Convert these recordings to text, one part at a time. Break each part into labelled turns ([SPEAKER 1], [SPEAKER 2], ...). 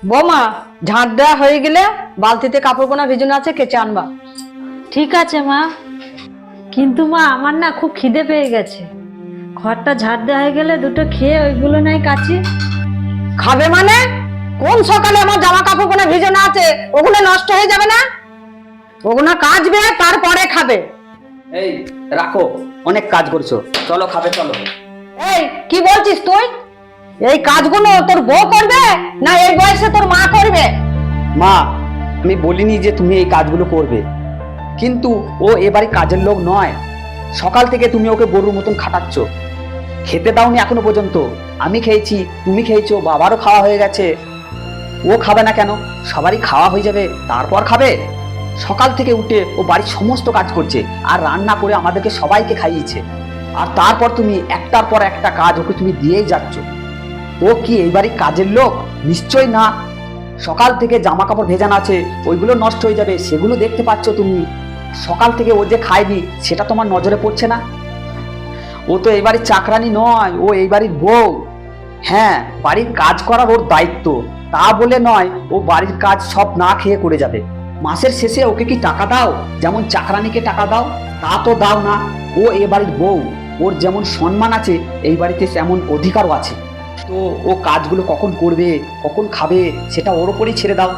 [SPEAKER 1] বৌমা, ঝাঁট দেওয়া হয়ে গেলে বালতিতে কাপড় কোনা ভিজানো আছে, কেচে আনবা।
[SPEAKER 2] ঠিক আছে মা, কিন্তু মা আমার না খুব খিদে পেয়ে গেছে। ঘরটা ঝাড় দেওয়া হয়ে গেলে দুটো খেয়ে ওইগুলো নাই কাচি।
[SPEAKER 1] খাবে মানে? কোন সকালে আমার জামা কাপড় কোনা ভিজানো আছে, ওগুলো নষ্ট হয়ে যাবে না? ওগুলো কাচবে, তারপরে খাবে।
[SPEAKER 3] এই রাখো, অনেক কাজ করছো, চলো খাবে চলো।
[SPEAKER 1] এই কি বলছিস তুই? এই কাজগুলো তোর বউ করবে না এই বয়সে তোর মা করবে?
[SPEAKER 3] মা, আমি বলিনি যে তুমি এই কাজগুলো করবে, কিন্তু ও এবারে কাজের লোক নয়। সকাল থেকে তুমি ওকে গরুর মতন খাটাচ্ছ, খেতে দাওনি এখনো পর্যন্ত। আমি খেয়েছি, তুমি খেয়েছো, বাবারও খাওয়া হয়ে গেছে। ও খাবে না কেন? সবারই খাওয়া হয়ে যাবে তারপর খাবে। সকাল থেকে উঠে ও বাড়ির সমস্ত কাজ করছে, আর রান্না করে আমাদেরকে সবাইকে খাইয়েছে, আর তারপর তুমি একটার পর একটা কাজ ওকে তুমি দিয়েই যাচ্ছ। ও কি এই বাড়ির কাজের লোক? নিশ্চয় না। সকাল থেকে জামা কাপড় ভেজানো আছে, ওইগুলো নষ্ট হয়ে যাবে, সেগুলো দেখতে পাচ্ছ তুমি। সকাল থেকে ও যে খায়নি সেটা তোমার নজরে পড়ছে না? ও তো এই বাড়ির চাকরানি নয়, ও এই বাড়ির বউ। হ্যাঁ, বাড়ির কাজ করার ওর দায়িত্ব, তা বলে নয় ও বাড়ির কাজ সব না খেয়ে করে যাবে। মাসের শেষে ওকে কি টাকা দাও যেমন চাকরানিকে টাকা দাও? তা তো দাও না। ও এ বাড়ির বউ, ওর যেমন সম্মান আছে এই বাড়িতে তেমন অধিকারও আছে। তো ও কাজগুলো কখন করবে, কখন খাবে, সেটা ওর ওপরেই ছেড়ে দাও।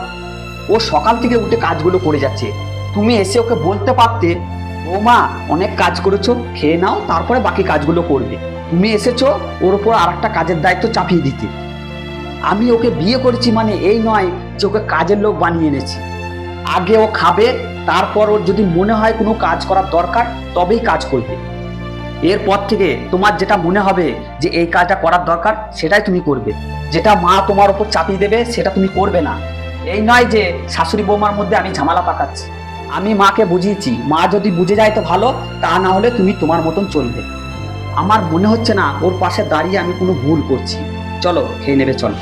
[SPEAKER 3] ও সকাল থেকে উঠে কাজগুলো করে যাচ্ছে, তুমি এসে ওকে বলতে পারতে, বৌমা অনেক কাজ করেছো, খেয়ে নাও, তারপরে বাকি কাজগুলো করবে। তুমি এসেছো ওর উপর আর একটা কাজের দায়িত্ব চাপিয়ে দিতে। আমি ওকে বিয়ে করেছি মানে এই নয় যে ওকে কাজের লোক বানিয়ে এনেছি। আগে ও খাবে, তারপর ওর যদি মনে হয় কোনো কাজ করার দরকার তবেই কাজ করবে। এরপর থেকে তোমার যেটা মনে হবে যে এই কাজটা করার দরকার সেটাই তুমি করবে। যেটা মা তোমার উপর চাপিয়ে দেবে সেটা তুমি করবে না। এই নয় যে শাশুড়ি বৌমার মধ্যে আমি ঝামেলা পাকাচ্ছি। আমি মাকে বুঝিয়েছি, মা যদি বুঝে যায় তো ভালো, তা না হলে তুমি তোমার মতন চলবে। আমার মনে হচ্ছে না ওর পাশে দাঁড়িয়ে আমি কোনো ভুল করছি। চলো খেয়ে নেবে, চলো।